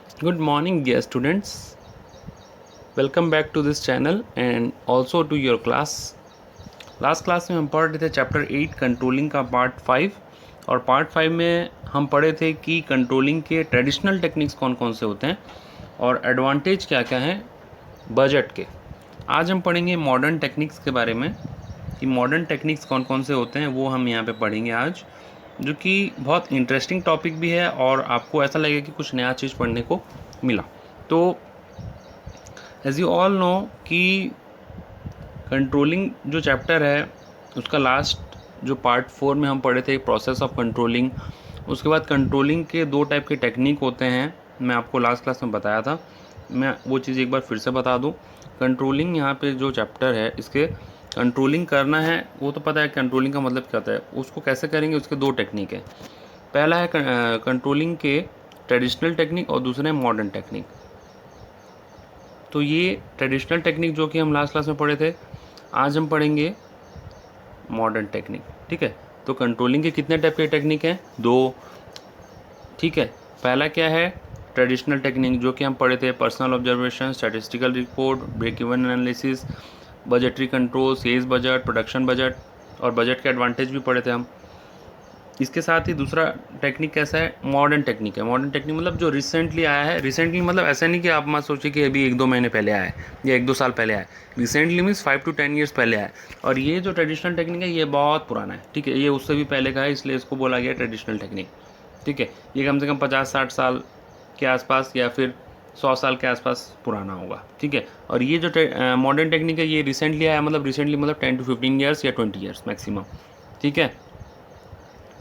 Good morning, dear students. Welcome back to this channel and also to your class. Last class में हम पढ़ रहे थे chapter 8 controlling का पार्ट 5 और पार्ट 5 में हम पढ़े थे कि कंट्रोलिंग के ट्रेडिशनल टेक्निक्स कौन कौन से होते हैं और एडवांटेज क्या क्या हैं बजट के। आज हम पढ़ेंगे मॉडर्न टेक्निक्स के बारे में कि मॉडर्न टेक्निक्स कौन कौन से होते हैं, वो हम यहाँ पे पढ़ेंगे आज, जो कि बहुत इंटरेस्टिंग टॉपिक भी है और आपको ऐसा लगेगा कि कुछ नया चीज़ पढ़ने को मिला। तो एज यू ऑल नो कि कंट्रोलिंग जो चैप्टर है उसका लास्ट जो पार्ट 4 में हम पढ़े थे प्रोसेस ऑफ कंट्रोलिंग। उसके बाद कंट्रोलिंग के 2 टाइप के टेक्निक होते हैं, मैं आपको लास्ट क्लास में बताया था, मैं वो चीज़ एक बार फिर से बता दूं। कंट्रोलिंग यहाँ पे जो चैप्टर है इसके कंट्रोलिंग करना है वो तो पता है, कंट्रोलिंग का मतलब क्या होता है, उसको कैसे करेंगे उसके 2 टेक्निक है। पहला है कंट्रोलिंग के ट्रेडिशनल टेक्निक और दूसरा है मॉडर्न टेक्निक। तो ये ट्रेडिशनल टेक्निक जो कि हम लास्ट क्लास में पढ़े थे, आज हम पढ़ेंगे मॉडर्न टेक्निक। ठीक है, तो कंट्रोलिंग के कितने टाइप के टेक्निक हैं? 2। ठीक है, पहला क्या है ट्रेडिशनल टेक्निक जो कि हम पढ़े थे, personal observation, statistical report, break even analysis, budgetary control, sales budget, production budget और बजट के एडवांटेज भी पढ़े थे हम। इसके साथ ही दूसरा टेक्निक कैसा है, मॉडर्न टेक्निक है। मॉडर्न टेक्निक मतलब जो रिसेंटली आया है। रिसेंटली मतलब ऐसा नहीं कि आप मत सोचिए कि अभी 1-2 महीने पहले आया है या 1-2 साल पहले आया है। रिसेंटली मीन्स 5 to 10 ईयर्स पहले आया है। और ये जो ट्रेडिशनल टेक्निक है ये बहुत पुराना है। ठीक है, ये उससे भी पहले का है, इसलिए इसको बोला गया ट्रेडिशनल टेक्निक। ठीक है, ये कम से कम 50-60 साल के आसपास या फिर 100 साल के आसपास पुराना होगा। ठीक है, और ये जो मॉडर्न टेक्निक है ये रिसेंटली आया, मतलब रिसेंटली मतलब 10 to 15 ईयर्स या 20 ईयर्स मैक्सिमम। ठीक है,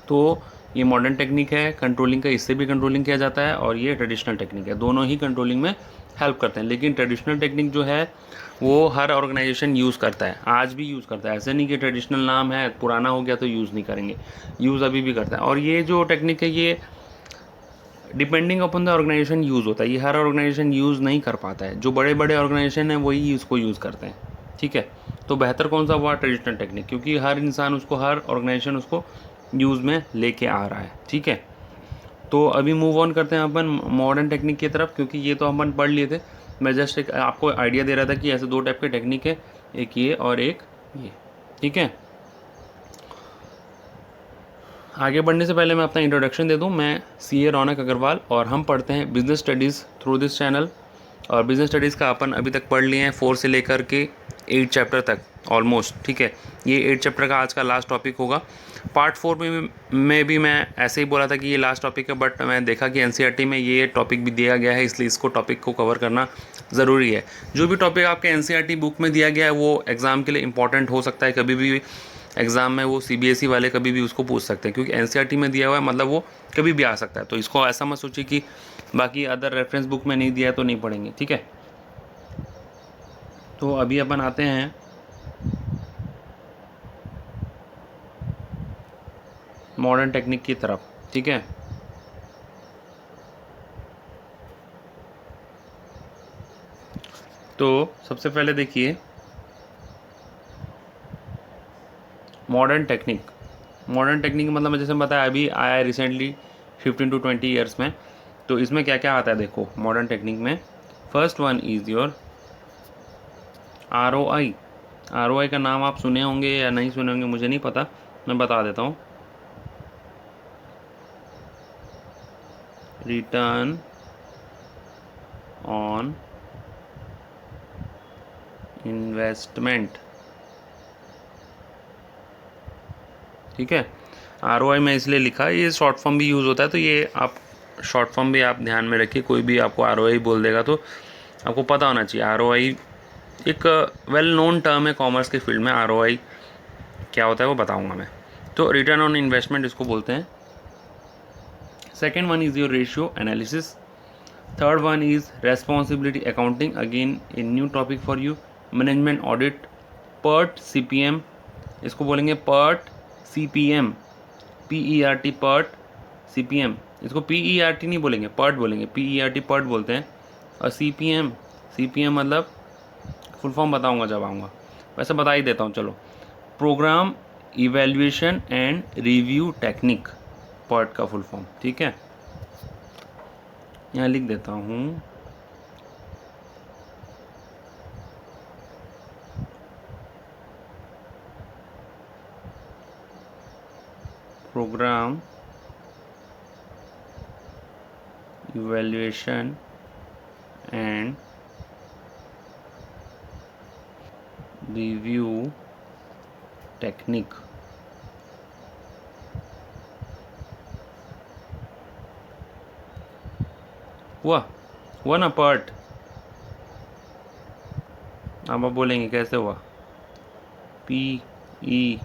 तो ये मॉडर्न टेक्निक है कंट्रोलिंग का, इससे भी कंट्रोलिंग किया जाता है और ये ट्रेडिशनल टेक्निक है, दोनों ही कंट्रोलिंग में हेल्प करते हैं। लेकिन ट्रेडिशनल टेक्निक जो है वो हर ऑर्गेनाइजेशन यूज़ करता है, आज भी यूज़ करता है। ऐसे नहीं कि ट्रेडिशनल नाम है पुराना हो गया तो यूज़ नहीं करेंगे, यूज़ अभी भी करता है। और ये जो टेक्निक है ये depending upon the organisation use होता है, ये हर ऑर्गेनाइजेशन यूज़ नहीं कर पाता है। जो बड़े बड़े ऑर्गेनाइजेशन हैं वही इसको यूज़ करते हैं। ठीक है, तो बेहतर कौन सा हुआ, ट्रेडिशनल टेक्निक, क्योंकि हर इंसान उसको, हर ऑर्गेनाइजेशन उसको यूज़ में लेके आ रहा है। ठीक है, तो अभी मूव ऑन करते हैं अपन मॉडर्न टेक्निक की तरफ, क्योंकि ये तो अपन पढ़ लिए थे। मैं जस्ट एक आपको आइडिया दे रहा था कि ऐसे 2 टाइप के टेक्निक है, एक ये और एक ये। ठीक है, आगे बढ़ने से पहले मैं अपना इंट्रोडक्शन दे दूं। मैं CA रौनक अग्रवाल और हम पढ़ते हैं business studies through this channel. और बिजनेस स्टडीज़ का अपन अभी तक पढ़ लिए हैं 4 से लेकर के 8 चैप्टर तक ऑलमोस्ट। ठीक है, ये 8 चैप्टर का आज का लास्ट टॉपिक होगा। पार्ट 4 में भी मैं ऐसे ही बोला था कि ये लास्ट टॉपिक है, बट मैं देखा कि NCERT में ये टॉपिक भी दिया गया है, इसलिए इसको टॉपिक को कवर करना ज़रूरी है। जो भी टॉपिक आपके NCERT बुक में दिया गया है वो एग्ज़ाम के लिए इंपॉर्टेंट हो सकता है, कभी भी एग्ज़ाम में वो CBSE वाले कभी भी उसको पूछ सकते हैं, क्योंकि NCERT में दिया हुआ है मतलब वो कभी भी आ सकता है। तो इसको ऐसा मत सोचिए कि बाकी अदर रेफरेंस बुक में नहीं दिया है तो नहीं पढ़ेंगे। ठीक है, तो अभी अपन आते हैं मॉडर्न टेक्निक की तरफ। ठीक है, तो सबसे पहले देखिए मॉडर्न टेक्निक। मॉडर्न टेक्निक मतलब जैसे बताया अभी आया है रिसेंटली 15 to 20 ईयर्स में। तो इसमें क्या क्या आता है देखो मॉडर्न टेक्निक में। First one is your ROI। ROI का नाम आप सुने होंगे या नहीं सुने होंगे मुझे नहीं पता, मैं बता देता हूँ। Return on investment. ठीक है, ROI में इसलिए लिखा, ये शॉर्ट फॉर्म भी यूज़ होता है, तो ये आप शॉर्ट फॉर्म भी आप ध्यान में रखिए। कोई भी आपको ROI बोल देगा तो आपको पता होना चाहिए। ROI एक वेल नोन टर्म है कॉमर्स के फील्ड में। ROI क्या होता है वो बताऊंगा मैं। तो रिटर्न ऑन इन्वेस्टमेंट इसको बोलते हैं। Second one is your ratio analysis. Third one is responsibility accounting, again a new topic for you. Management audit, PERT CPM, इसको बोलेंगे PERT CPM, PERT PERT CPM। इसको PERT नहीं बोलेंगे, PERT बोलेंगे, PERT PERT बोलते हैं। और CPM मतलब फुल फॉर्म बताऊंगा जब आऊँगा, वैसे बता ही देता हूँ चलो। Program evaluation and review technique, PERT का फुल फॉर्म। ठीक है, यहाँ लिख देता हूँ, program evaluation and review technique. हुआ ना पार्ट? अब आप बोलेंगे कैसे हुआ? PERT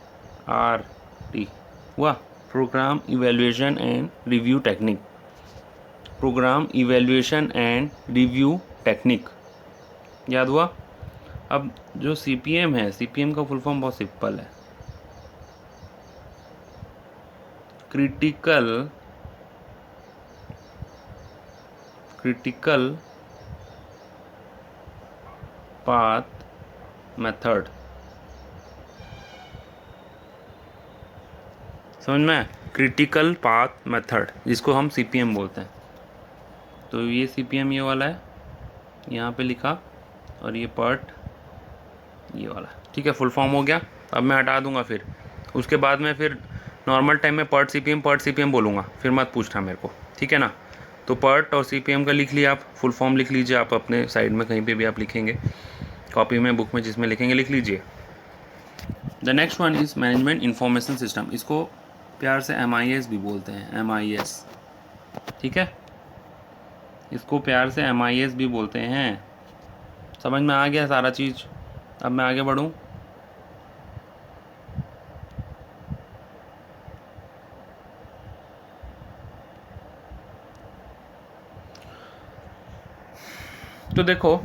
हुआ, program evaluation and review technique. Program evaluation and review technique याद हुआ? अब जो CPM है, CPM का फुल फॉर्म बहुत सिंपल है, क्रिटिकल पाथ मेथड। समझ में? क्रिटिकल पाथ मेथड, जिसको हम CPM बोलते हैं। तो ये CPM ये वाला है, यहाँ पे लिखा, और ये पार्ट ये वाला। ठीक है, फुल फॉर्म हो गया। अब मैं हटा दूंगा, फिर उसके बाद में फिर नॉर्मल टाइम में पार्ट CPM बोलूँगा, फिर मत पूछना मेरे को, ठीक है ना? तो पार्ट और CPM का लिख लिया आप, फुल फॉर्म लिख लीजिए आप अपने साइड में, कहीं पे भी आप लिखेंगे, कॉपी में, बुक में, जिसमें लिखेंगे लिख लीजिए। The next one is management information system. इसको प्यार से MIS भी बोलते हैं, MIS। ठीक है, इसको प्यार से MIS भी बोलते हैं। समझ में आ गया सारा चीज़? अब मैं आगे बढ़ूँ। तो देखो,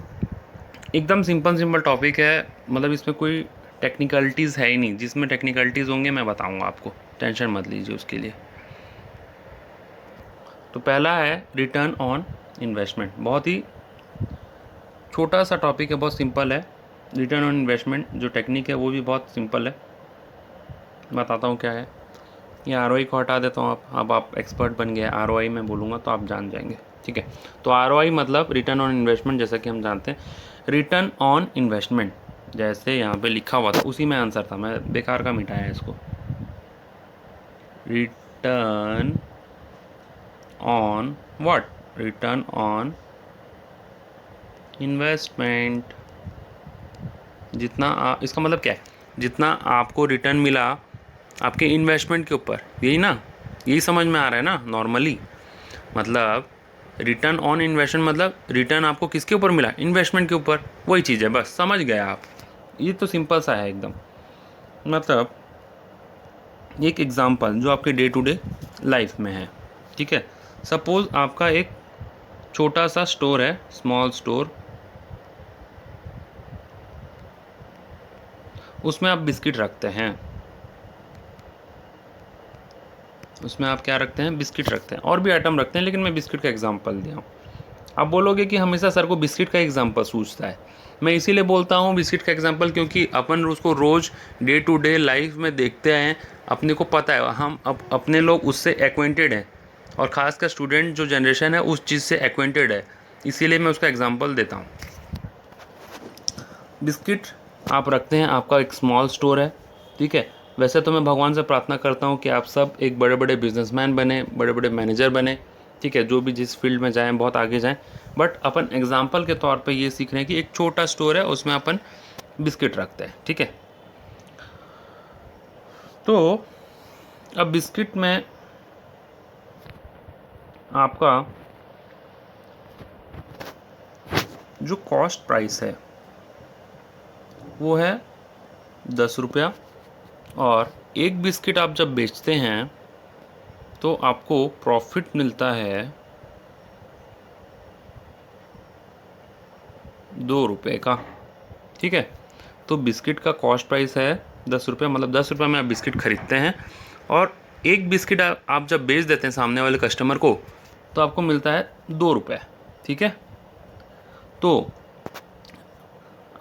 एकदम सिंपल टॉपिक है, मतलब इसमें कोई टेक्निकलिटीज़ है ही नहीं। जिसमें टेक्निकलिटीज़ होंगे मैं बताऊंगा आपको, टेंशन मत लीजिए उसके लिए। तो पहला है रिटर्न ऑन इन्वेस्टमेंट। बहुत ही छोटा सा टॉपिक है, बहुत सिंपल है। रिटर्न ऑन इन्वेस्टमेंट जो टेक्निक है वो भी बहुत सिंपल है, बताता हूँ क्या है। ये ROI को हटा देता हूँ। अब आप एक्सपर्ट बन गए, ROI में बोलूँगा तो आप जान जाएंगे। ठीक है, तो ROI मतलब रिटर्न ऑन इन्वेस्टमेंट, जैसा कि हम जानते हैं। रिटर्न ऑन इन्वेस्टमेंट जैसे यहाँ पे लिखा हुआ था उसी में आंसर था, मैं बेकार का मिटाया है इसको। Return on what? Return on investment. जितना इसका मतलब क्या है? जितना आपको रिटर्न मिला आपके इन्वेस्टमेंट के ऊपर, यही ना? यही समझ में आ रहा है ना? नॉर्मली मतलब रिटर्न ऑन इन्वेस्टमेंट मतलब रिटर्न आपको किसके ऊपर मिला? इन्वेस्टमेंट के ऊपर। वही चीज़ है, बस समझ गए आप। ये तो सिंपल सा है एकदम। मतलब एक एग्जांपल जो आपके डे टू डे लाइफ में है। ठीक है, सपोज आपका एक छोटा सा स्टोर है, स्मॉल स्टोर, उसमें आप बिस्किट रखते हैं। उसमें आप क्या रखते हैं? बिस्किट रखते हैं, और भी आइटम रखते हैं, लेकिन मैं बिस्किट का एग्जांपल दिया हूँ। आप बोलोगे कि हमेशा सर को बिस्किट का एग्जांपल सूझता है। मैं इसीलिए बोलता हूँ बिस्किट का एग्जांपल, क्योंकि अपन उसको रोज़ डे टू डे लाइफ में देखते हैं, अपने को पता है, हम अपने लोग उससे एक्वेंटेड हैं, और ख़ासकर स्टूडेंट जो जनरेशन है उस चीज़ से एक्वेंटेड है, इसीलिए मैं उसका एग्जाम्पल देता हूँ। बिस्किट आप रखते हैं, आपका एक स्मॉल स्टोर है। ठीक है, वैसे तो मैं भगवान से प्रार्थना करता हूँ कि आप सब एक बड़े बड़े बिजनेसमैन बने, बड़े बड़े मैनेजर बने। ठीक है, जो भी जिस फील्ड में जाएं, बहुत आगे जाएं, बट अपन एग्जाम्पल के तौर पे ये सीख रहे हैं कि एक छोटा स्टोर है, उसमें अपन बिस्किट रखते हैं। ठीक है, तो अब बिस्किट में आपका जो कॉस्ट प्राइस है वो है 10 रुपया, और एक बिस्किट आप जब बेचते हैं तो आपको प्रॉफिट मिलता है 2 रुपये का। ठीक है, तो बिस्किट का कॉस्ट प्राइस है 10 रुपये, मतलब 10 रुपये में आप बिस्किट खरीदते हैं, और एक बिस्किट आप जब बेच देते हैं सामने वाले कस्टमर को तो आपको मिलता है 2 रुपये। ठीक है, तो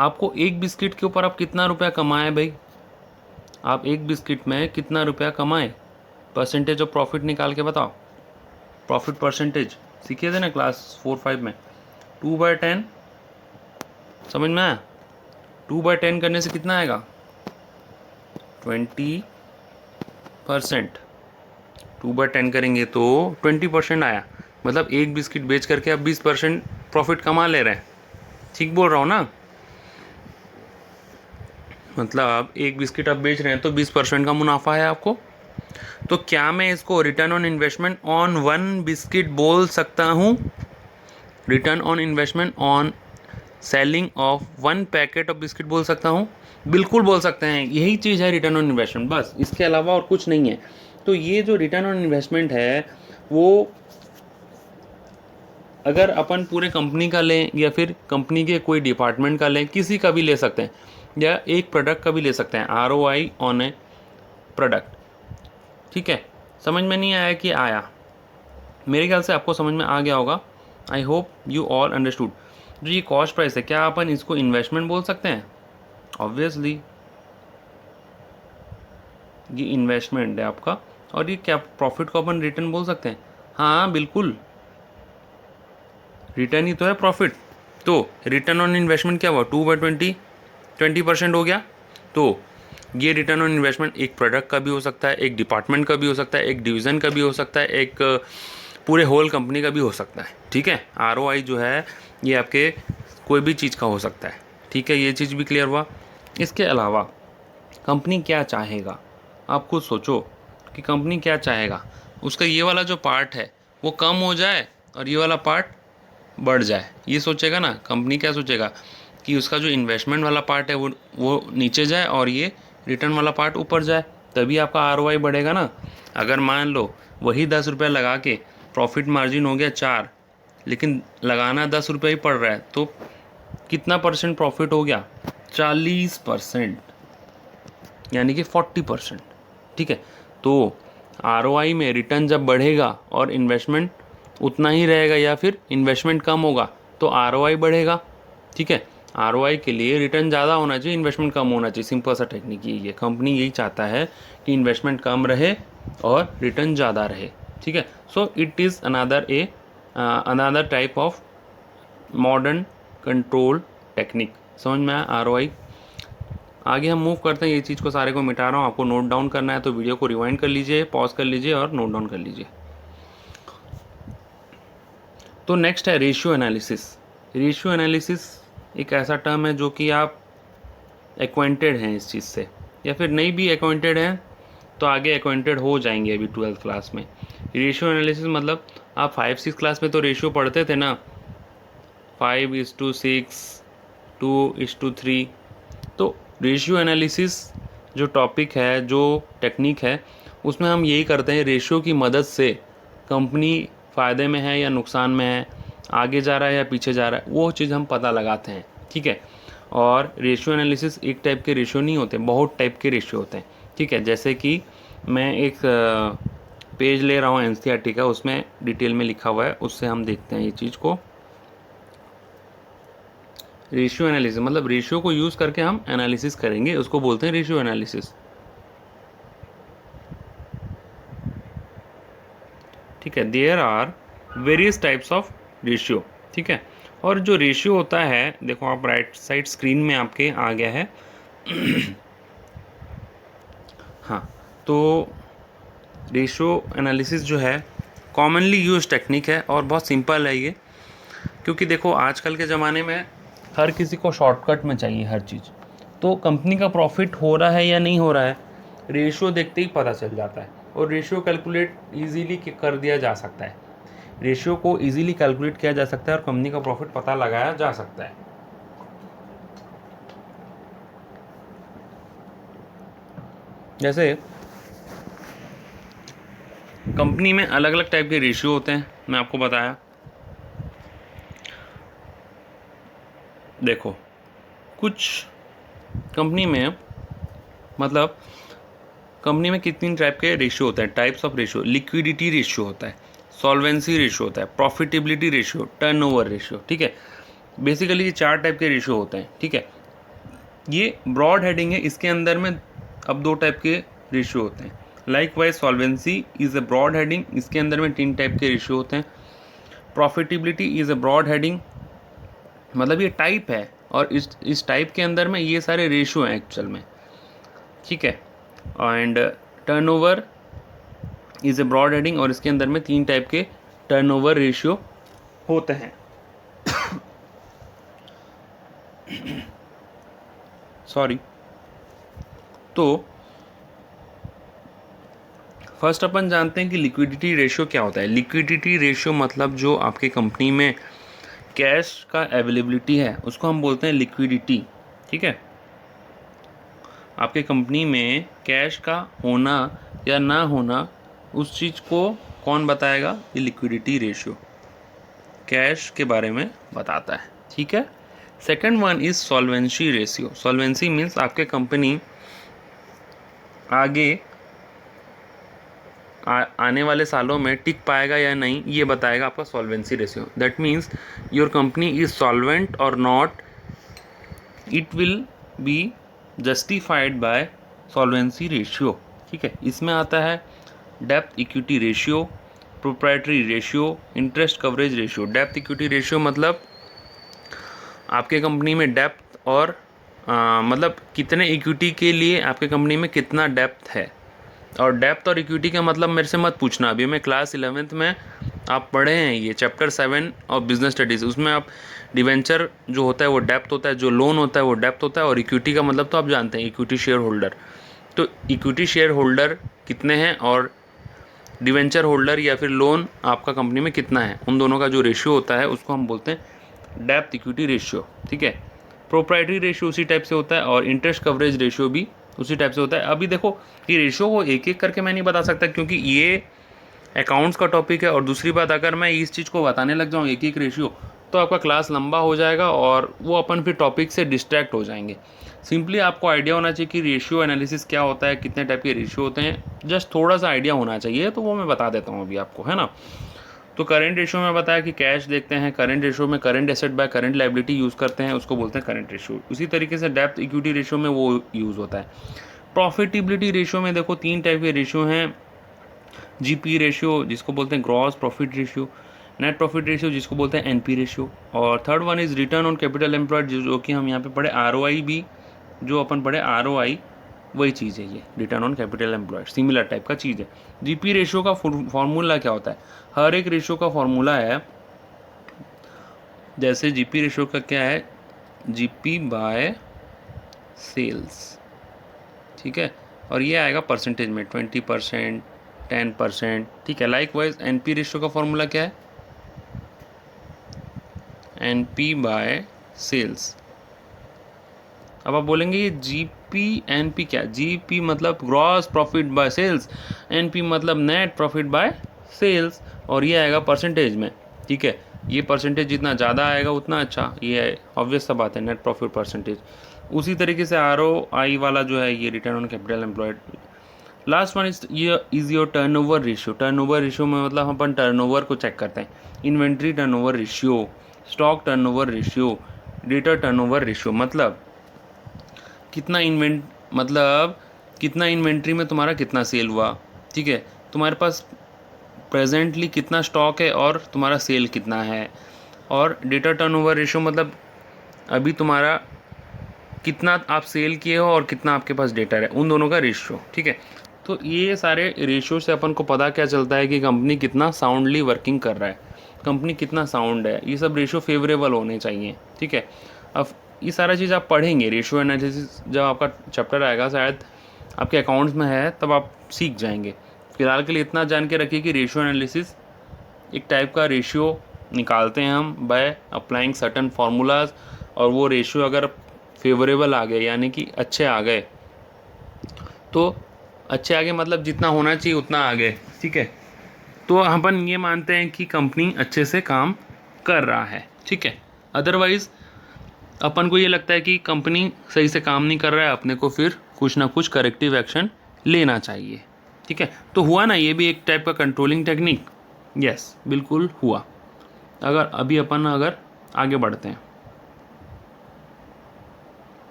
आपको एक बिस्किट के ऊपर आप कितना रुपया कमाए भाई? आप एक बिस्किट में कितना रुपया कमाए? परसेंटेज ऑफ प्रॉफिट निकाल के बताओ। प्रॉफिट परसेंटेज सीखे थे ना क्लास 4-5 में, 2/10, समझ में आया? 2/10 करने से कितना आएगा? 20%। 2/10 करेंगे तो 20% आया, मतलब एक बिस्किट बेच करके आप 20% प्रॉफिट कमा ले रहे हैं। ठीक बोल रहा हूँ ना? मतलब आप एक बिस्किट आप बेच रहे हैं तो 20% का मुनाफा है आपको। तो क्या मैं इसको return on investment on 1 biscuit बोल सकता हूँ? Return on investment on selling of 1 packet of biscuit बोल सकता हूँ? बिल्कुल बोल सकते हैं। यही चीज़ है रिटर्न ऑन इन्वेस्टमेंट, बस इसके अलावा और कुछ नहीं है। तो ये जो रिटर्न ऑन इन्वेस्टमेंट है वो अगर अपन पूरे कंपनी का लें या फिर कंपनी के कोई डिपार्टमेंट का लें, किसी का भी ले सकते हैं, या एक प्रोडक्ट का भी ले सकते हैं। ROI on A product. ठीक है, समझ में नहीं आया कि आया? मेरे ख्याल से आपको समझ में आ गया होगा। आई होप यू ऑल अंडरस्टूड। जो ये कॉस्ट प्राइस है, क्या अपन इसको इन्वेस्टमेंट बोल सकते हैं? ऑब्वियसली ये इन्वेस्टमेंट है आपका। और ये क्या प्रॉफिट को अपन रिटर्न बोल सकते हैं? हाँ बिल्कुल, रिटर्न ही तो है प्रॉफिट। तो रिटर्न ऑन इन्वेस्टमेंट क्या हुआ? 2/20, 20% हो गया। तो ये रिटर्न ऑन इन्वेस्टमेंट एक प्रोडक्ट का भी हो सकता है, एक डिपार्टमेंट का भी हो सकता है, एक डिवीज़न का भी हो सकता है, एक पूरे होल कंपनी का भी हो सकता है। ठीक है, ROI जो है ये आपके कोई भी चीज़ का हो सकता है। ठीक है, ये चीज़ भी क्लियर हुआ। इसके अलावा कंपनी क्या चाहेगा, आप खुद सोचो कि कंपनी क्या चाहेगा। उसका ये वाला जो पार्ट है वो कम हो जाए और ये वाला पार्ट बढ़ जाए, ये सोचेगा ना। कंपनी क्या सोचेगा कि उसका जो इन्वेस्टमेंट वाला पार्ट है वो नीचे जाए और ये रिटर्न वाला पार्ट ऊपर जाए, तभी आपका ROI बढ़ेगा ना। अगर मान लो वही 10 रुपये लगा के प्रॉफिट मार्जिन हो गया 4, लेकिन लगाना 10 रुपये ही पड़ रहा है, तो कितना परसेंट प्रॉफिट हो गया? 40%, यानी कि 40%। ठीक है, तो ROI में रिटर्न जब बढ़ेगा और इन्वेस्टमेंट उतना ही रहेगा या फिर इन्वेस्टमेंट कम होगा तो ROI बढ़ेगा। ठीक है, ROI के लिए रिटर्न ज़्यादा होना चाहिए, इन्वेस्टमेंट कम होना चाहिए। सिंपल सा टेक्निक यही है। कंपनी यही चाहता है कि इन्वेस्टमेंट कम रहे और रिटर्न ज़्यादा रहे। ठीक है, so it is another type of modern control technique. समझ में आया ROI? आगे हम मूव करते हैं। ये चीज़ को सारे को मिटा रहा हूँ, आपको नोट डाउन करना है तो वीडियो को रिवाइंड कर लीजिए, पॉज कर लीजिए और नोट डाउन कर लीजिए। तो नेक्स्ट है रेशियो एनालिसिस। रेशियो एनालिसिस एक ऐसा टर्म है जो कि आप एक्वेंटेड हैं इस चीज़ से, या फिर नहीं भी एक्वेंटेड हैं तो आगे एक्वेंटेड हो जाएंगे अभी 12th क्लास में। रेशियो एनालिसिस मतलब आप 5-6 क्लास में तो रेशियो पढ़ते थे ना, 5:6, 2:3। तो रेशियो एनालिसिस जो टॉपिक है, जो टेक्निक है, उसमें हम यही करते हैं। रेशियो की मदद से कंपनी फ़ायदे में है या नुकसान में है, आगे जा रहा है या पीछे जा रहा है, वो चीज़ हम पता लगाते हैं। ठीक है, और रेशियो एनालिसिस एक टाइप के रेशियो नहीं होते, बहुत टाइप के रेशियो होते हैं। ठीक है, जैसे कि मैं एक पेज ले रहा हूँ NCERT का, उसमें डिटेल में लिखा हुआ है, उससे हम देखते हैं ये चीज़ को। रेशियो एनालिसिस मतलब रेशियो को यूज़ करके हम एनालिसिस करेंगे, उसको बोलते हैं रेशियो एनालिसिस। ठीक है, there are various types of ratio. ठीक है, और जो रेशियो होता है, देखो आप राइट साइड स्क्रीन में आपके आ गया है। हाँ, तो रेशियो एनालिसिस जो है कॉमनली यूज टेक्निक है और बहुत सिंपल है ये। क्योंकि देखो आजकल के ज़माने में हर किसी को शॉर्टकट में चाहिए हर चीज़। तो कंपनी का प्रॉफिट हो रहा है या नहीं हो रहा है, रेशियो देखते ही पता चल जाता है। और रेशियो कैलकुलेट इजीली कर दिया जा सकता है। रेशियो को इजीली कैलकुलेट किया जा सकता है और कंपनी का प्रॉफिट पता लगाया जा सकता है। जैसे कंपनी में अलग अलग टाइप के रेशियो होते हैं, मैं आपको बताया। देखो कुछ कंपनी में मतलब कंपनी में कितनी टाइप के रेशियो होते हैं, types of ratio. Liquidity ratio होता है, सॉल्वेंसी रेशियो होता है, प्रॉफिटेबिलिटी रेशियो, टर्नओवर रेशियो। ठीक है, बेसिकली ये 4 टाइप के रेशियो होते हैं। ठीक है, ये ब्रॉड हेडिंग है, इसके अंदर में अब 2 टाइप के रेशियो होते हैं। Likewise solvency is a broad heading, इसके अंदर में 3 टाइप के रेशियो होते हैं। Profitability is a broad heading, मतलब ये टाइप है और इस टाइप के अंदर में ये सारे रेशियो हैं एक्चुअल में, ठीक है। And turnover is a broad heading, और इसके अंदर में 3 टाइप के टर्नओवर रेशियो होते हैं। सॉरी। तो फर्स्ट अपन जानते हैं कि लिक्विडिटी रेशियो क्या होता है। लिक्विडिटी रेशियो मतलब जो आपके कंपनी में कैश का अवेलेबिलिटी है उसको हम बोलते हैं लिक्विडिटी, ठीक है। आपके कंपनी में कैश का होना या ना होना उस चीज़ को कौन बताएगा? ये लिक्विडिटी रेशियो कैश के बारे में बताता है, ठीक है। Second one is solvency ratio. Solvency means आपके कंपनी आगे आने वाले सालों में टिक पाएगा या नहीं, ये बताएगा आपका solvency ratio. That means your company is solvent और not, it will be justified by solvency ratio, ठीक है। इसमें आता है डेप्थ equity ratio, proprietary ratio, interest coverage ratio. डेप्थ इक्विटी रेशियो मतलब आपके कंपनी में डेप्थ और मतलब कितने इक्विटी के लिए आपके कंपनी में कितना डेप्थ है। और डेप्थ और इक्विटी का मतलब मेरे से मत पूछना, अभी मैं क्लास 11th में आप पढ़े हैं ये चैप्टर 7 और बिजनेस स्टडीज़, उसमें आप डिवेंचर जो होता है वो डेप्थ होता है, जो लोन होता है वो डेप्थ होता है, और इक्विटी का मतलब तो आप जानते हैं इक्विटी शेयर होल्डर। तो इक्विटी शेयर होल्डर कितने हैं और डिवेंचर होल्डर या फिर लोन आपका कंपनी में कितना है, उन दोनों का जो रेशियो होता है उसको हम बोलते हैं डेप्थ इक्विटी रेशियो, ठीक है। प्रोप्राइटरी रेशियो उसी टाइप से होता है और इंटरेस्ट कवरेज रेशियो भी उसी टाइप से होता है। अभी देखो ये रेशियो को एक एक करके मैं नहीं बता सकता क्योंकि ये अकाउंट्स का टॉपिक है, और दूसरी बात अगर मैं इस चीज़ को बताने लग जाऊँ एक एक रेशियो तो आपका क्लास लंबा हो जाएगा और वो अपन फिर टॉपिक से डिस्ट्रैक्ट हो जाएंगे। सिंपली आपको आइडिया होना चाहिए कि रेशियो एनालिसिस क्या होता है, कितने टाइप के रेशियो होते हैं, जस्ट थोड़ा सा आइडिया होना चाहिए, तो वो मैं बता देता हूँ अभी आपको, है ना। तो करेंट रेशियो में बताया कि कैश देखते हैं, करेंट रेशियो में current asset by current liability use करते हैं, उसको बोलते हैं करेंट रेशियो। उसी तरीके से डेप्थ इक्विटी रेशियो में वो यूज़ होता है। प्रॉफिटेबिलिटी रेशियो में देखो 3 टाइप के रेशियो हैं। जीपी रेशियो जिसको बोलते हैं gross profit ratio, net profit ratio जिसको बोलते हैं एनपी रेशियो, और third one is return on capital employed, जो कि हम यहाँ पे पढ़े आरओआई भी, जो अपन पढ़े आरओआई वही चीज़ है, ये return on capital employed similar type का चीज़ है। जीपी रेशियो का फॉर्मूला क्या होता है? हर एक रेशियो का फॉर्मूला है, जैसे जीपी रेशियो का क्या है, जीपी बाय सेल्स, ठीक है, और ये आएगा परसेंटेज में 20%, 10%, ठीक है। लाइक वाइज एनपी रेशियो का फॉर्मूला क्या है? NP by sales. अब आप बोलेंगे ये जीपी एनपी क्या? जीपी मतलब gross profit by sales, NP मतलब नेट प्रॉफिट बाय सेल्स, और ये आएगा परसेंटेज में, ठीक है। ये परसेंटेज जितना ज़्यादा आएगा उतना अच्छा, ये ऑब्वियस सा बात है, नेट प्रॉफिट परसेंटेज। उसी तरीके से आरओआई वाला जो है ये return on capital employed. Last one is your turnover ratio. Turnover ratio में मतलब हम अपन टर्नओवर को चेक करते हैं। Inventory turnover ratio, stock turnover ratio, debtor turnover ratio, मतलब कितना इन्वेंट्री में तुम्हारा कितना सेल हुआ, ठीक है। तुम्हारे पास प्रेजेंटली कितना स्टॉक है और तुम्हारा सेल कितना है। और डेटा टर्नओवर रेशियो मतलब अभी तुम्हारा कितना आप सेल किए हो और कितना आपके पास डेटा है, उन दोनों का रेशियो, ठीक है। तो ये सारे रेशियो से अपन को पता क्या चलता है कि कंपनी कितना साउंडली वर्किंग कर रहा है, कंपनी कितना साउंड है। ये सब रेशियो फेवरेबल होने चाहिए, ठीक है। अब ये सारा चीज़ आप पढ़ेंगे, रेशियो एनालिसिस जब आपका चैप्टर आएगा, शायद आपके अकाउंट्स में है तब आप सीख जाएंगे। फिलहाल के लिए इतना जान के रखिए कि रेशियो एनालिसिस एक टाइप का रेशियो निकालते हैं हम बाय अप्लाइंग सर्टन फार्मूलाज, और वो रेशियो अगर फेवरेबल आ गए यानी कि अच्छे आ गए, तो अच्छे आ गए मतलब जितना होना चाहिए उतना आ गए, ठीक है, तो अपन ये मानते हैं कि कंपनी अच्छे से काम कर रहा है, ठीक है। अदरवाइज़ अपन को ये लगता है कि कंपनी सही से काम नहीं कर रहा है, अपने को फिर कुछ ना कुछ करेक्टिव एक्शन लेना चाहिए, ठीक है। तो हुआ ना, ये भी एक टाइप का कंट्रोलिंग टेक्निक, यस बिल्कुल हुआ। अभी अपन आगे बढ़ते हैं।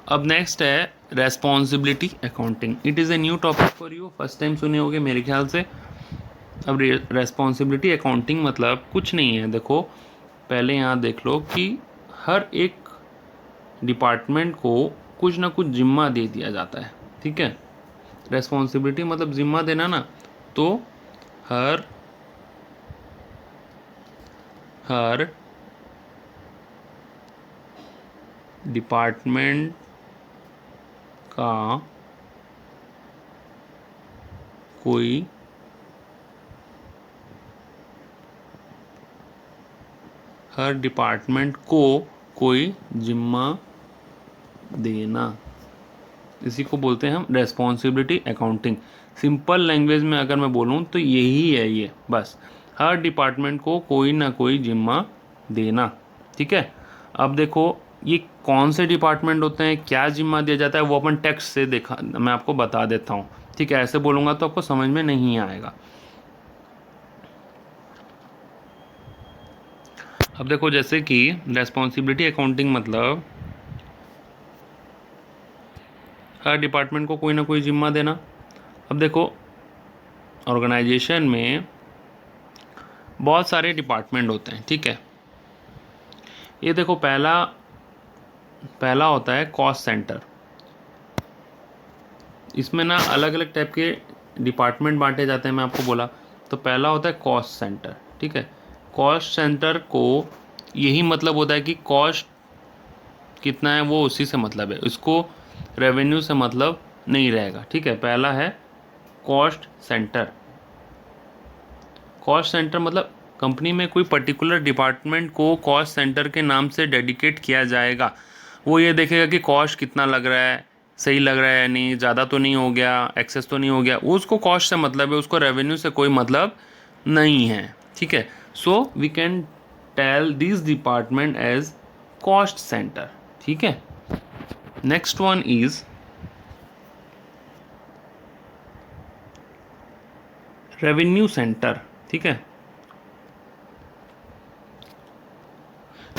अब नेक्स्ट है responsibility accounting, it is a new topic for you, first time सुने होगे मेरे ख्याल से। अब रेस्पॉन्सिबिलिटी अकाउंटिंग मतलब कुछ नहीं है। देखो पहले यहाँ देख लो कि हर एक डिपार्टमेंट को कुछ ना कुछ जिम्मा दे दिया जाता है, ठीक है। रेस्पॉन्सिबिलिटी मतलब जिम्मा देना ना, तो हर डिपार्टमेंट का कोई हर डिपार्टमेंट को कोई जिम्मा देना, इसी को बोलते हैं हम रेस्पॉन्सिबिलिटी अकाउंटिंग। सिंपल लैंग्वेज में अगर मैं बोलूँ तो यही है ये, बस हर डिपार्टमेंट को कोई ना कोई जिम्मा देना, ठीक है। अब देखो ये कौन से डिपार्टमेंट होते हैं, क्या जिम्मा दिया जाता है, वो अपन टेक्स्ट से देखा, मैं आपको बता देता हूँ, ठीक है। ऐसे बोलूँगा तो आपको समझ में नहीं आएगा। अब देखो जैसे कि रेस्पॉन्सिबिलिटी अकाउंटिंग मतलब हर डिपार्टमेंट को कोई ना कोई जिम्मा देना। अब देखो ऑर्गेनाइजेशन में बहुत सारे डिपार्टमेंट होते हैं, ठीक है। ये देखो पहला होता है कॉस्ट सेंटर। इसमें ना अलग अलग टाइप के डिपार्टमेंट बांटे जाते हैं, मैं आपको बोला। तो पहला होता है कॉस्ट सेंटर, ठीक है। कॉस्ट सेंटर को यही मतलब होता है कि कॉस्ट कितना है वो उसी से मतलब है, इसको रेवेन्यू से मतलब नहीं रहेगा, ठीक है। पहला है कॉस्ट सेंटर। कॉस्ट सेंटर मतलब कंपनी में कोई पर्टिकुलर डिपार्टमेंट को कॉस्ट सेंटर के नाम से डेडिकेट किया जाएगा। वो ये देखेगा कि कॉस्ट कितना लग रहा है, सही लग रहा है या नहीं, ज़्यादा तो नहीं हो गया, एक्सेस तो नहीं हो गया, उसको कॉस्ट से मतलब है, उसको रेवेन्यू से कोई मतलब नहीं है, ठीक है। So we can tell this department as cost centre, ठीक है। Next one is revenue centre, ठीक है।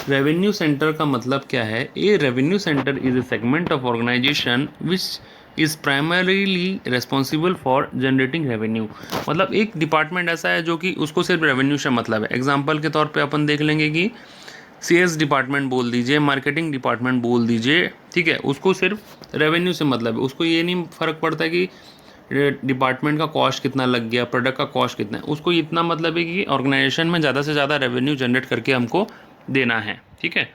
रेवेन्यू सेंटर का मतलब क्या है? A revenue centre is a segment of organisation which is primarily responsible for generating revenue. मतलब एक डिपार्टमेंट ऐसा है जो कि उसको सिर्फ रेवेन्यू से मतलब है। एग्जाम्पल के तौर पे अपन देख लेंगे कि सेल्स डिपार्टमेंट बोल दीजिए, मार्केटिंग डिपार्टमेंट बोल दीजिए, ठीक है। उसको सिर्फ रेवेन्यू से मतलब है, उसको ये नहीं फ़र्क पड़ता कि डिपार्टमेंट का कॉस्ट कितना लग गया, प्रोडक्ट का कॉस्ट कितना है। उसको इतना मतलब है कि ऑर्गेनाइजेशन में ज़्यादा से ज़्यादा रेवेन्यू जनरेट करके हमको देना है, ठीक है।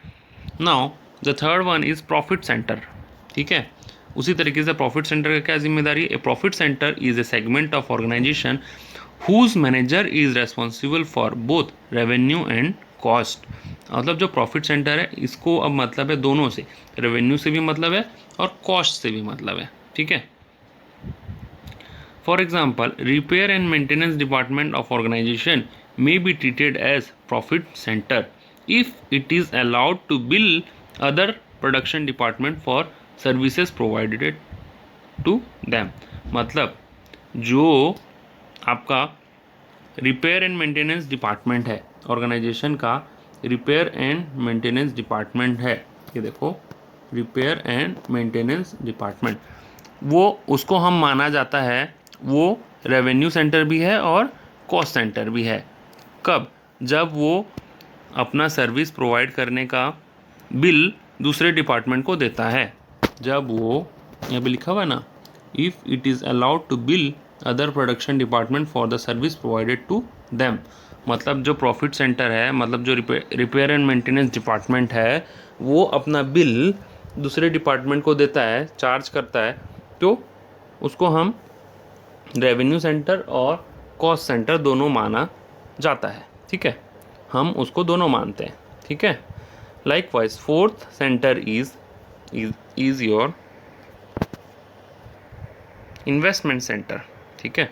Now the third one is profit centre, ठीक है। उसी तरीके से प्रॉफिट सेंटर का क्या जिम्मेदारी? A profit centre is a segment of organisation whose manager is responsible for both revenue and cost. मतलब जो प्रॉफिट सेंटर है इसको अब मतलब है दोनों से, रेवेन्यू से भी मतलब है और कॉस्ट से भी मतलब है, ठीक है। For example, repair and maintenance department of organization may be treated as profit center if it is allowed to bill other production department for services provided to them। मतलब जो आपका रिपेयर एंड मेंटेनेंस डिपार्टमेंट है, organisation का repair and maintenance department है, ये देखो repair and maintenance department, वो उसको हम माना जाता है वो रेवेन्यू सेंटर भी है और कॉस्ट सेंटर भी है। कब? जब वो अपना सर्विस प्रोवाइड करने का बिल दूसरे डिपार्टमेंट को देता है। जब वो, यहाँ पे लिखा हुआ है ना, if it is allowed to bill other production department for the service provided to them. मतलब जो प्रॉफिट सेंटर है, मतलब जो रिपेयर एंड मेंटेनेंस डिपार्टमेंट है, वो अपना बिल दूसरे डिपार्टमेंट को देता है, चार्ज करता है, तो उसको हम रेवेन्यू सेंटर और कॉस्ट सेंटर दोनों माना जाता है, ठीक है। हम उसको दोनों मानते हैं, ठीक है। Likewise fourth centre is your investment centre, ठीक है।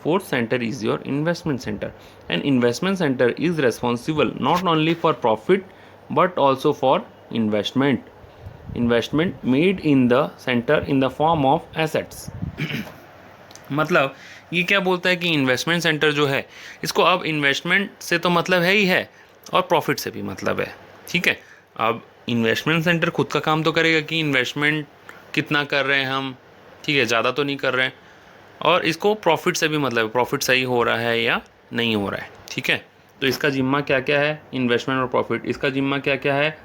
Fourth centre is your investment centre and investment centre is responsible not only for profit but also for investment made in the centre in the form of assets. मतलब ये क्या बोलता है कि investment centre जो है, इसको अब इन्वेस्टमेंट से तो मतलब है ही है और प्रॉफिट से भी मतलब है, ठीक है। अब इन्वेस्टमेंट सेंटर खुद का काम तो करेगा कि इन्वेस्टमेंट कितना कर रहे हैं हम, ठीक है, ज़्यादा तो नहीं कर रहे हैं, और इसको प्रॉफिट से भी मतलब है, प्रॉफिट सही हो रहा है या नहीं हो रहा है, ठीक है। तो इसका जिम्मा क्या क्या है, इन्वेस्टमेंट और प्रॉफिट। इसका जिम्मा क्या क्या है,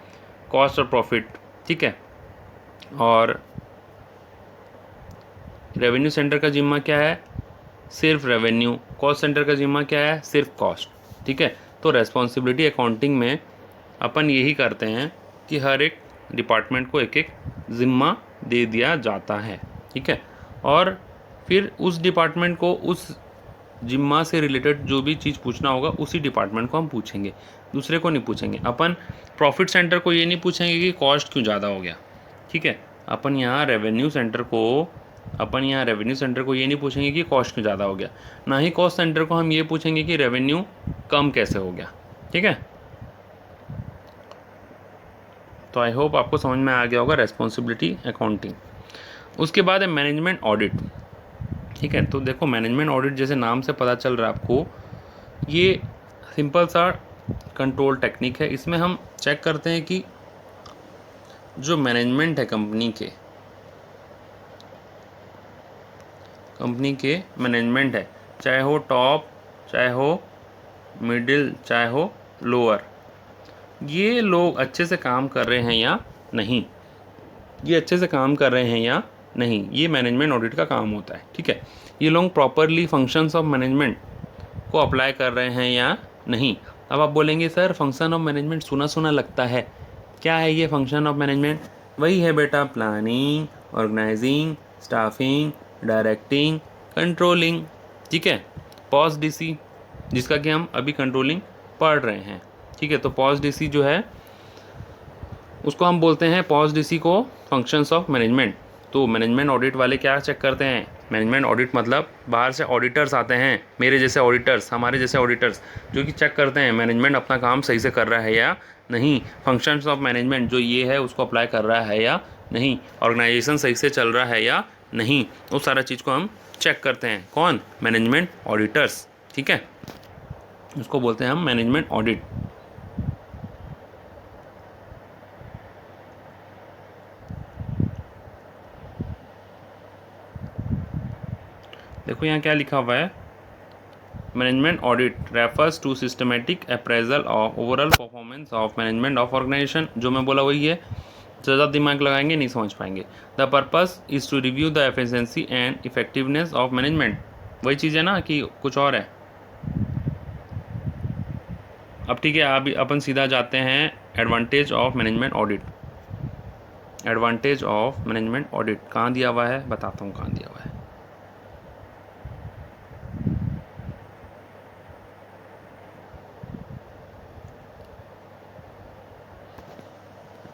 कॉस्ट और प्रॉफिट, ठीक है। और रेवेन्यू सेंटर का जिम्मा क्या है, सिर्फ रेवेन्यू। कॉस्ट सेंटर का जिम्मा क्या है, सिर्फ कॉस्ट, ठीक है। तो रेस्पॉन्सिबिलिटी अकाउंटिंग में अपन यही करते हैं कि हर एक डिपार्टमेंट को एक एक ज़िम्मा दे दिया जाता है, ठीक है। और फिर उस डिपार्टमेंट को उस जिम्मा से रिलेटेड जो भी चीज़ पूछना होगा उसी डिपार्टमेंट को हम पूछेंगे, दूसरे को नहीं पूछेंगे। अपन प्रॉफिट सेंटर को ये नहीं पूछेंगे कि कॉस्ट क्यों ज़्यादा हो गया, ठीक है। अपन यहाँ रेवेन्यू सेंटर को ये नहीं पूछेंगे कि कॉस्ट क्यों ज़्यादा हो गया, ना ही कॉस्ट सेंटर को हम ये पूछेंगे कि रेवेन्यू कम कैसे हो गया, ठीक है। तो आई होप आपको समझ में आ गया होगा रेस्पॉन्सिबिलिटी अकाउंटिंग। उसके बाद है मैनेजमेंट ऑडिट, ठीक है। तो देखो मैनेजमेंट ऑडिट जैसे नाम से पता चल रहा है आपको, ये सिंपल सा कंट्रोल टेक्निक है। इसमें हम चेक करते हैं कि जो मैनेजमेंट है कंपनी के मैनेजमेंट है, चाहे हो टॉप, चाहे हो मिडिल, चाहे हो लोअर, ये लोग अच्छे से काम कर रहे हैं या नहीं, ये मैनेजमेंट ऑडिट का काम होता है, ठीक है। ये लोग प्रॉपरली फंक्शंस ऑफ मैनेजमेंट को अप्लाई कर रहे हैं या नहीं। अब आप बोलेंगे सर फंक्शन ऑफ मैनेजमेंट सुना सुना लगता है, क्या है ये फंक्शन ऑफ मैनेजमेंट? वही है बेटा, planning, organising, staffing, directing, controlling, ठीक है। पॉज डीसी, जिसका कि हम अभी कंट्रोलिंग पढ़ रहे हैं, ठीक है। तो पॉज डीसी जो है उसको हम बोलते हैं, पॉज डीसी को फंक्शंस ऑफ मैनेजमेंट। तो मैनेजमेंट ऑडिट वाले क्या चेक करते हैं, मैनेजमेंट ऑडिट मतलब बाहर से ऑडिटर्स आते हैं, मेरे जैसे ऑडिटर्स, हमारे जैसे ऑडिटर्स, जो कि चेक करते हैं मैनेजमेंट अपना काम सही से कर रहा है या नहीं, फंक्शंस ऑफ मैनेजमेंट जो ये है उसको अप्लाई कर रहा है या नहीं, ऑर्गेनाइजेशन सही से चल रहा है या नहीं, उस सारा चीज़ को हम चेक करते हैं। कौन? मैनेजमेंट ऑडिटर्स, ठीक है। उसको बोलते हैं हम मैनेजमेंट ऑडिट। देखो यहाँ क्या लिखा हुआ है, management audit refers to systematic appraisal of overall performance of management of organisation. जो मैं बोला वही है, ज़्यादा दिमाग लगाएंगे नहीं समझ पाएंगे। The purpose is to review the efficiency and effectiveness of management. वही चीज़ है ना कि कुछ और है। अब ठीक है, अभी अपन सीधा जाते हैं advantage of management audit. Advantage of management audit कहाँ दिया हुआ है, बताता हूँ कहाँ दिया हुआ है।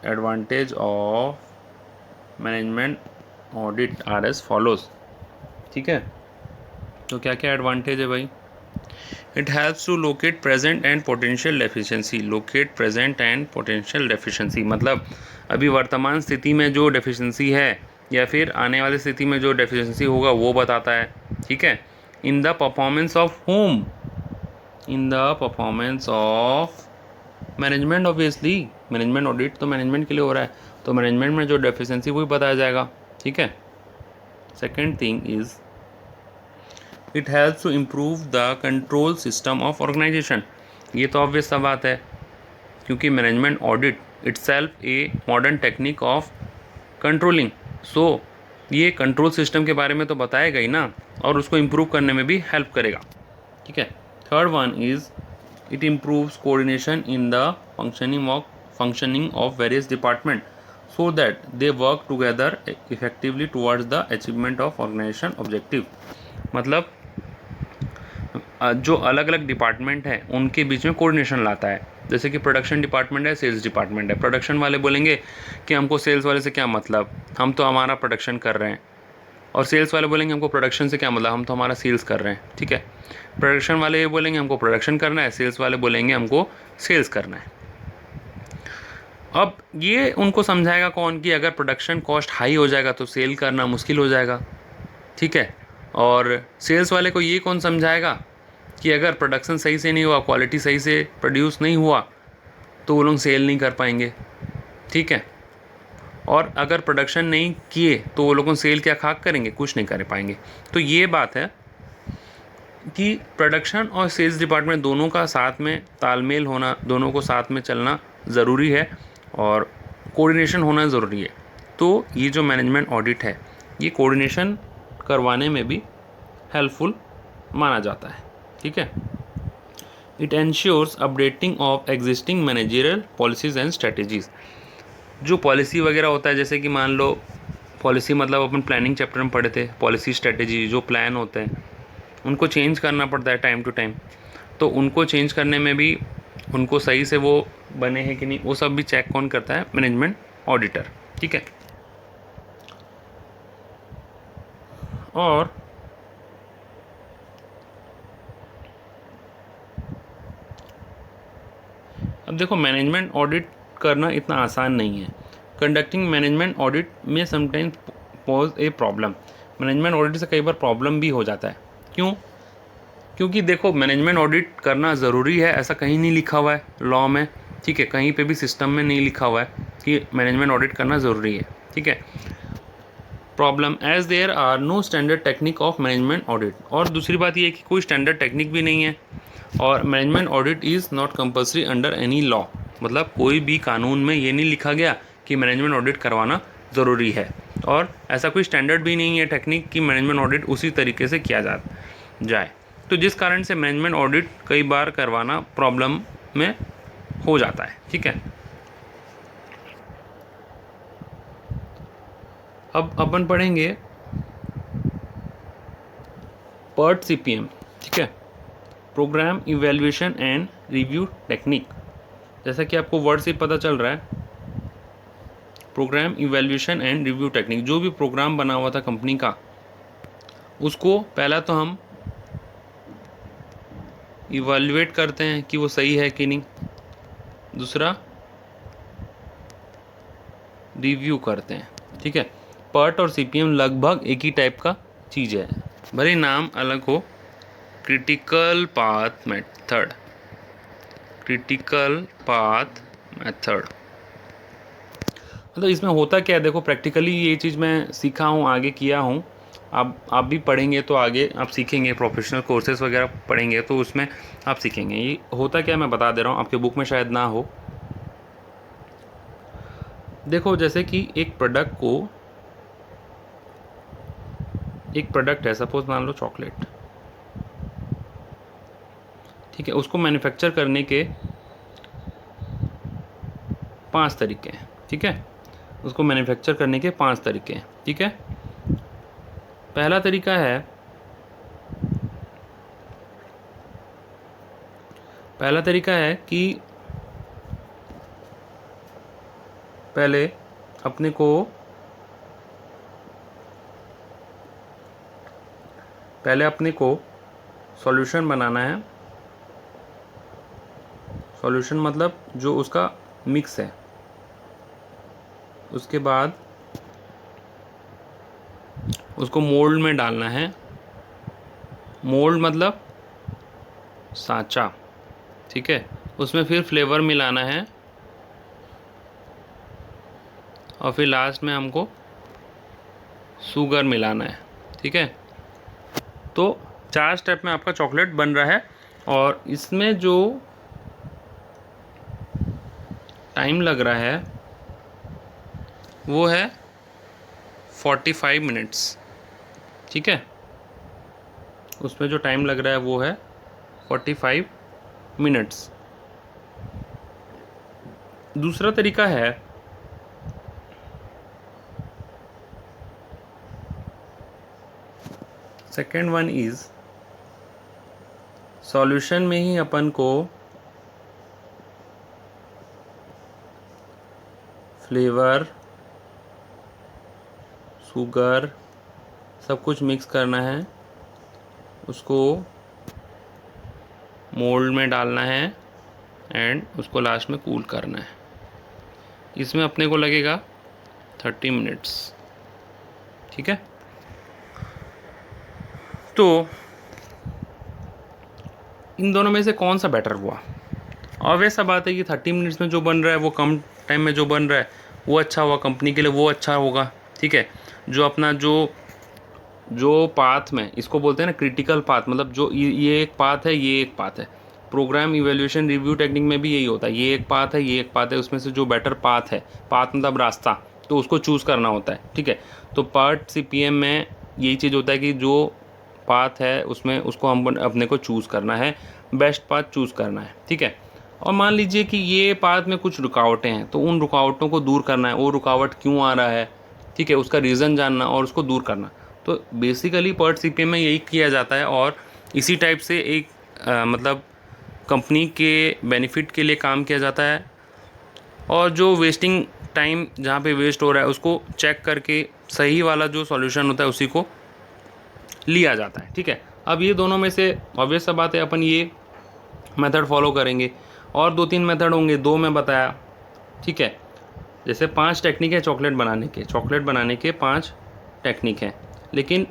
Advantage of management audit are as follows, ठीक है। तो क्या क्या एडवांटेज है भाई? It helps to locate present and potential deficiency. Locate present and potential deficiency मतलब अभी वर्तमान स्थिति में जो डेफिशिएंसी है या फिर आने वाली स्थिति में जो डेफिशिएंसी होगा वो बताता है, ठीक है। In the performance of home, in the performance of management. Obviously management audit तो मैनेजमेंट के लिए हो रहा है, तो मैनेजमेंट में जो डेफिशिएंसी वही बताया जाएगा, ठीक है। Second thing is it helps to improve the control system of organisation. ये तो ऑब्वियस सा बात है, क्योंकि management audit itself a modern technique of controlling. So ये कंट्रोल सिस्टम के बारे में तो बताएगा ही ना, और उसको इम्प्रूव करने में भी हेल्प करेगा, ठीक है। Third one is it improves coordination in the functioning of various department so that they work together effectively towards the achievement of organization objective। मतलब जो अलग अलग डिपार्टमेंट हैं उनके बीच में कोऑर्डिनेशन लाता है। जैसे कि प्रोडक्शन डिपार्टमेंट है, सेल्स डिपार्टमेंट है। प्रोडक्शन वाले बोलेंगे कि हमको सेल्स वाले से क्या मतलब, हम तो हमारा प्रोडक्शन कर रहे हैं, और सेल्स वाले बोलेंगे हमको प्रोडक्शन से क्या मतलब, हम तो हमारा सेल्स कर रहे हैं, ठीक है। प्रोडक्शन वाले ये बोलेंगे हमको प्रोडक्शन करना है, सेल्स वाले बोलेंगे हमको सेल्स करना है। अब ये उनको समझाएगा कौन, कि अगर प्रोडक्शन कॉस्ट हाई हो जाएगा तो सेल करना मुश्किल हो जाएगा, ठीक है। और सेल्स वाले को ये कौन समझाएगा कि अगर प्रोडक्शन सही से नहीं हुआ, क्वालिटी सही से प्रोड्यूस नहीं हुआ, तो वो लोग सेल नहीं कर पाएंगे, ठीक है। और अगर प्रोडक्शन नहीं किए तो वो लोगों सेल क्या खाक करेंगे, कुछ नहीं कर पाएंगे। तो ये बात है कि प्रोडक्शन और सेल्स डिपार्टमेंट दोनों का साथ में तालमेल होना, दोनों को साथ में चलना ज़रूरी है और कोऑर्डिनेशन होना ज़रूरी है। तो ये जो मैनेजमेंट ऑडिट है ये कोऑर्डिनेशन करवाने में भी हेल्पफुल माना जाता है। ठीक है। It ensures updating of existing managerial policies and strategies. जो पॉलिसी वगैरह होता है, जैसे कि मान लो पॉलिसी मतलब अपन प्लानिंग चैप्टर में पढ़े थे, पॉलिसी स्ट्रेटजी जो प्लान होते हैं उनको चेंज करना पड़ता है टाइम टू टाइम। तो उनको चेंज करने में भी उनको सही से वो बने हैं कि नहीं, वो सब भी चेक कौन करता है, मैनेजमेंट ऑडिटर। ठीक है। और अब देखो मैनेजमेंट ऑडिट करना इतना आसान नहीं है। कंडक्टिंग मैनेजमेंट ऑडिट में sometimes pose a problem. Management audit से कई बार प्रॉब्लम भी हो जाता है। क्यों? क्योंकि देखो मैनेजमेंट ऑडिट करना ज़रूरी है, ऐसा कहीं नहीं लिखा हुआ है लॉ में। ठीक है, कहीं पे भी सिस्टम में नहीं लिखा हुआ है कि मैनेजमेंट ऑडिट करना ज़रूरी है। ठीक है। Problem as there are no standard technique of management audit. और दूसरी बात यह है कि कोई स्टैंडर्ड टेक्निक भी नहीं है और management audit is not compulsory under any law. मतलब कोई भी कानून में ये नहीं लिखा गया कि मैनेजमेंट ऑडिट करवाना ज़रूरी है और ऐसा कोई स्टैंडर्ड भी नहीं है टेक्निक कि मैनेजमेंट ऑडिट उसी तरीके से किया जाए। तो जिस कारण से मैनेजमेंट ऑडिट कई बार करवाना प्रॉब्लम में हो जाता है। ठीक है। अब अपन पढ़ेंगे PERT CPM। ठीक है, program evaluation and review technique. जैसा कि आपको वर्ड से पता चल रहा है, program evaluation and review technique, जो भी प्रोग्राम बना हुआ था कंपनी का उसको पहला तो हम इवैल्यूएट करते हैं कि वो सही है कि नहीं, दूसरा रिव्यू करते हैं। ठीक है। PERT और CPM लगभग एक ही टाइप का चीज़ है, भले नाम अलग हो। Critical path method, critical path method मतलब इसमें होता क्या है, देखो प्रैक्टिकली ये चीज़ मैं सीखा हूँ, आगे किया हूँ। आप भी पढ़ेंगे तो आगे आप सीखेंगे, प्रोफेशनल कोर्सेज वगैरह पढ़ेंगे तो उसमें आप सीखेंगे। ये होता क्या है मैं बता दे रहा हूँ, आपके बुक में शायद ना हो। देखो जैसे कि एक प्रोडक्ट है, सपोज मान लो चॉकलेट। ठीक है, उसको मैन्युफैक्चर करने के 5 तरीके हैं। ठीक है, उसको मैन्युफैक्चर करने के 5 तरीके हैं। ठीक है। पहला तरीका है कि पहले अपने को सॉल्यूशन बनाना है। सॉल्यूशन मतलब जो उसका मिक्स है। उसके बाद उसको मोल्ड में डालना है। मोल्ड मतलब सांचा। ठीक है। उसमें फिर फ्लेवर मिलाना है और फिर लास्ट में हमको शुगर मिलाना है। ठीक है। तो 4 स्टेप में आपका चॉकलेट बन रहा है और इसमें जो टाइम लग रहा है वो है 45 मिनट्स। ठीक है, उसमें जो टाइम लग रहा है वो है 45 मिनट्स। दूसरा तरीका है सेकेंड वन इज सॉल्यूशन में ही अपन को फ्लेवर, शुगर सब कुछ मिक्स करना है, उसको मोल्ड में डालना है एंड उसको लास्ट में कूल करना है। इसमें अपने को लगेगा 30 मिनट्स। ठीक है। तो इन दोनों में से कौन सा बेटर हुआ? ऑब्वियस सा बात है कि 30 मिनट्स में जो बन रहा है वो कम टाइम में जो बन रहा है वो अच्छा होगा, कंपनी के लिए वो अच्छा होगा, ठीक है। जो अपना जो पाथ में, इसको बोलते हैं ना क्रिटिकल पाथ, मतलब जो ये एक पाथ है, ये एक पाथ है। प्रोग्राम इवैल्यूएशन रिव्यू टेक्निक में भी यही होता है, ये एक पाथ है, ये एक पाथ है, उसमें से जो बेटर पाथ है, पाथ मतलब रास्ता, तो उसको चूज़ करना होता है, ठीक है। तो पार्ट सीपीएम में यही चीज़ होता है कि जो पाथ है उसमें उसको हम अपने को चूज़ करना है, बेस्ट पाथ चूज़ करना है, ठीक है। और मान लीजिए कि ये पाथ में कुछ रुकावटें हैं, तो उन रुकावटों को दूर करना है, वो रुकावट क्यों आ रहा है, ठीक है, उसका रीज़न जानना और उसको दूर करना। तो बेसिकली पर्ट सीपीएम में यही किया जाता है और इसी टाइप से एक मतलब कंपनी के बेनिफिट के लिए काम किया जाता है। और जो वेस्टिंग टाइम जहाँ पे वेस्ट हो रहा है उसको चेक करके सही वाला जो सॉल्यूशन होता है उसी को लिया जाता है, ठीक है। अब ये दोनों में से ऑब्वियस सा बात है अपन ये मेथड फॉलो करेंगे, और 2-3 मेथड होंगे, 2 मैं बताया, ठीक है। जैसे 5 टेक्निक है चॉकलेट बनाने के 5 टेक्निक हैं, लेकिन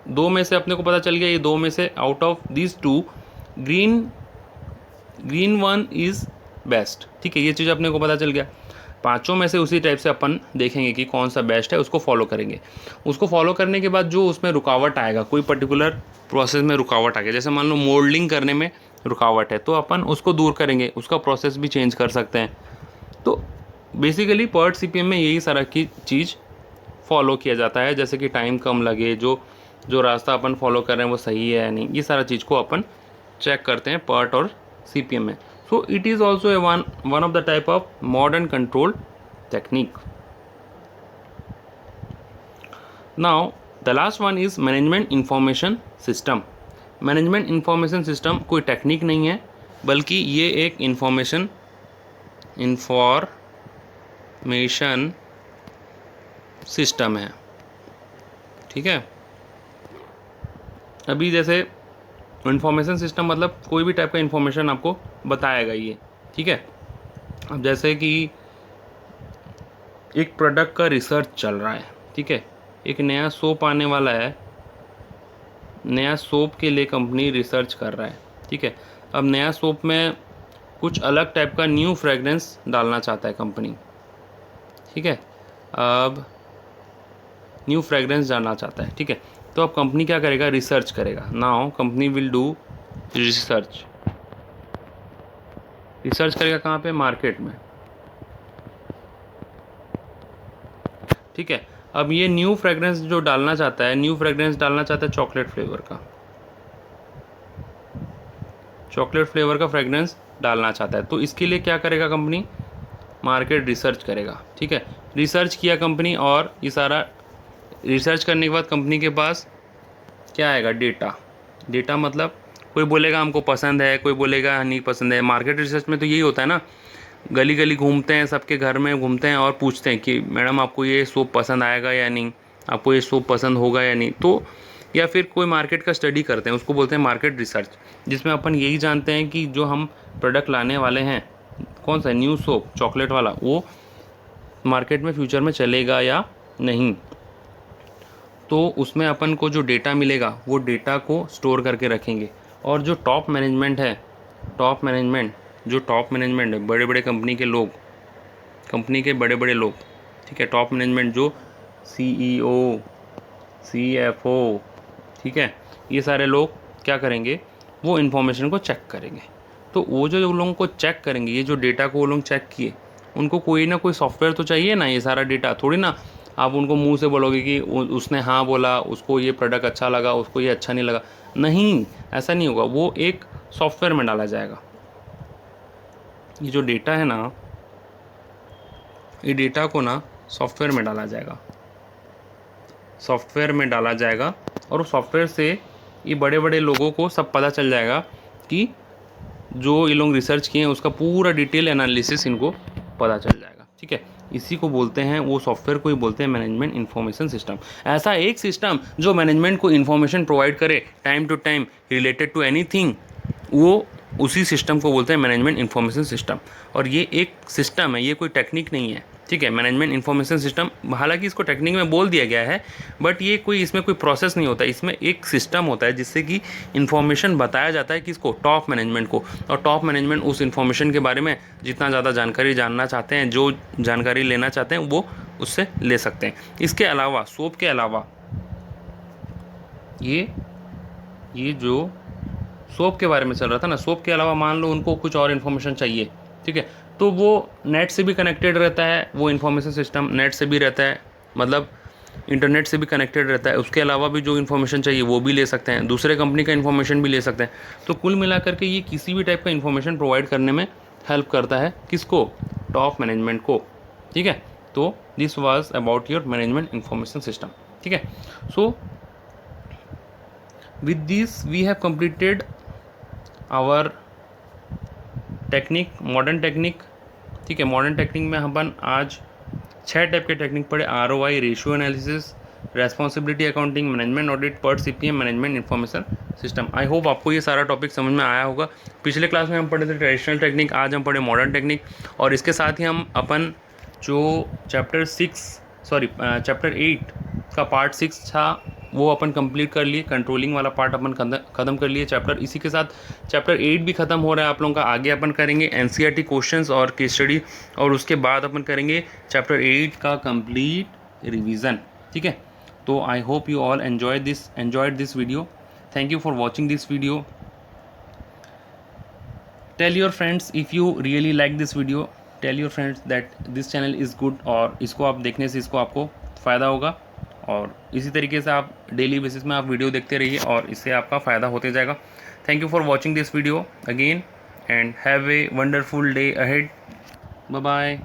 2 में से अपने को पता चल गया, ये 2 में से out of this 2 green one is best, ठीक है, ये चीज़ अपने को पता चल गया। 5 में से उसी टाइप से अपन देखेंगे कि कौन सा बेस्ट है, उसको फॉलो करेंगे। उसको फॉलो करने के बाद जो उसमें रुकावट आएगा, कोई पर्टिकुलर प्रोसेस में रुकावट आ गया, जैसे मान लो मोल्डिंग करने में रुकावट है, तो अपन उसको दूर करेंगे, उसका प्रोसेस भी चेंज कर सकते हैं। तो बेसिकली पर्ट सीपीएम में यही सारा की चीज़ फॉलो किया जाता है, जैसे कि टाइम कम लगे, जो रास्ता अपन फॉलो कर रहे हैं वो सही है या नहीं, ये सारा चीज़ को अपन चेक करते हैं पर्ट और सीपीएम में। So it is also a one of the type of modern control technique. Now the last one is management information system. Management information system कोई टेक्निक नहीं है, बल्कि ये एक इंफॉर्मेशन सिस्टम है, ठीक है। अभी जैसे इंफॉर्मेशन सिस्टम मतलब कोई भी टाइप का इंफॉर्मेशन आपको बताएगा ये, ठीक है। अब जैसे कि एक प्रोडक्ट का रिसर्च चल रहा है, ठीक है, एक नया सोप आने वाला है, नया सोप के लिए कंपनी रिसर्च कर रहा है, ठीक है। अब नया सोप में कुछ अलग टाइप का न्यू फ्रेगरेंस डालना चाहता है कंपनी, ठीक है। अब न्यू फ्रेगरेंस डालना चाहता है, ठीक है। तो अब कंपनी क्या करेगा, रिसर्च करेगा। Now company will do research करेगा कहाँ पे, मार्केट में, ठीक है। अब ये न्यू फ्रेगरेंस जो डालना चाहता है, चॉकलेट फ्लेवर का फ्रेगरेंस डालना चाहता है। तो इसके लिए क्या करेगा कंपनी, मार्केट रिसर्च करेगा, ठीक है। रिसर्च किया कंपनी, और ये सारा रिसर्च करने के बाद कंपनी के पास क्या आएगा, डेटा मतलब कोई बोलेगा हमको पसंद है, कोई बोलेगा नहीं पसंद है। मार्केट रिसर्च में तो यही होता है ना, गली गली घूमते हैं, सबके घर में घूमते हैं और पूछते हैं कि मैडम आपको ये सोप पसंद आएगा या नहीं, आपको ये सोप पसंद होगा या नहीं। तो या फिर कोई मार्केट का स्टडी करते हैं, उसको बोलते हैं मार्केट रिसर्च, जिसमें अपन यही जानते हैं कि जो हम प्रोडक्ट लाने वाले हैं, कौन सा न्यू सोप चॉकलेट वाला, वो मार्केट में फ्यूचर में चलेगा या नहीं। तो उसमें अपन को जो डेटा मिलेगा वो डेटा को स्टोर करके रखेंगे। और जो टॉप मैनेजमेंट है, बड़े बड़े कंपनी के बड़े बड़े लोग, ठीक है, टॉप मैनेजमेंट जो CEO, CFO, ठीक है, ये सारे लोग क्या करेंगे, वो इन्फॉर्मेशन को चेक करेंगे। तो वो जो लोगों को चेक करेंगे, ये जो डेटा को वो लोग चेक किए, उनको कोई ना कोई सॉफ्टवेयर तो चाहिए ना, ये सारा डेटा थोड़ी ना आप उनको मुंह से बोलोगे कि उसने हाँ बोला, उसको ये प्रोडक्ट अच्छा लगा, उसको ये अच्छा नहीं लगा, नहीं, ऐसा नहीं होगा। वो एक सॉफ्टवेयर में डाला जाएगा। ये जो डेटा है ना, ये डेटा को ना सॉफ्टवेयर में डाला जाएगा, और उस सॉफ्टवेयर से ये बड़े बड़े लोगों को सब पता चल जाएगा कि जो ये लोग रिसर्च किए हैं उसका पूरा डिटेल एनालिसिस इनको पता चल जाएगा, ठीक है। इसी को बोलते हैं, वो सॉफ्टवेयर को ही बोलते हैं मैनेजमेंट इन्फॉर्मेशन सिस्टम। ऐसा एक सिस्टम जो मैनेजमेंट को इन्फॉर्मेशन प्रोवाइड करे time to time related to anything, वो उसी सिस्टम को बोलते हैं मैनेजमेंट इन्फॉर्मेशन सिस्टम। और ये एक सिस्टम है, ये कोई टेक्निक नहीं है, ठीक है, मैनेजमेंट इन्फॉर्मेशन सिस्टम। हालांकि इसको टेक्निक में बोल दिया गया है, बट ये कोई इसमें कोई प्रोसेस नहीं होता, इसमें एक सिस्टम होता है जिससे कि इन्फॉर्मेशन बताया जाता है किसको, टॉप मैनेजमेंट को। और टॉप मैनेजमेंट उस इन्फॉर्मेशन के बारे में जितना ज़्यादा जानकारी जानना चाहते हैं, जो जानकारी लेना चाहते हैं, वो उससे ले सकते हैं। इसके अलावा सोप के अलावा ये जो सोप के बारे में चल रहा था ना, सोप के अलावा मान लो उनको कुछ और इन्फॉर्मेशन चाहिए, ठीक है, तो वो नेट से भी कनेक्टेड रहता है, वो इन्फॉर्मेशन सिस्टम नेट से भी रहता है, मतलब इंटरनेट से भी कनेक्टेड रहता है। उसके अलावा भी जो इन्फॉर्मेशन चाहिए वो भी ले सकते हैं, दूसरे कंपनी का इन्फॉर्मेशन भी ले सकते हैं। तो कुल मिलाकर के ये किसी भी टाइप का इन्फॉर्मेशन प्रोवाइड करने में हेल्प करता है, किसको, टॉप मैनेजमेंट को, ठीक है। तो this was about your management information system, ठीक है। So with this we have completed our technique, modern technique, ठीक है। मॉडर्न टेक्निक में अपन आज 6 टाइप के टेक्निक पढ़े, ROI, ratio analysis, responsibility accounting, management audit, PERT CPM, management information system. I hope आपको ये सारा टॉपिक समझ में आया होगा। पिछले क्लास में हम पढ़े थे ट्रेडिशनल टेक्निक, आज हम पढ़े मॉडर्न टेक्निक, और इसके साथ ही हम अपन जो चैप्टर 8 का पार्ट 6 था वो अपन कंप्लीट कर लिए, कंट्रोलिंग वाला पार्ट अपन ख़त्म कर लिए चैप्टर। इसी के साथ चैप्टर 8 भी ख़त्म हो रहा है आप लोगों का। आगे अपन करेंगे NCERT क्वेश्चंस और केस स्टडी, और उसके बाद अपन करेंगे चैप्टर 8 का कंप्लीट रिवीजन, ठीक है। तो I hope you all enjoyed this video. Thank you for watching this video. Tell your friends if you really like this video, tell your friends that this channel is good, और इसको आप देखने से इसको आपको फ़ायदा होगा। और इसी तरीके से आप डेली बेसिस में आप वीडियो देखते रहिए और इससे आपका फ़ायदा होते जाएगा। Thank you for watching this video again, and have a wonderful day ahead. Bye bye.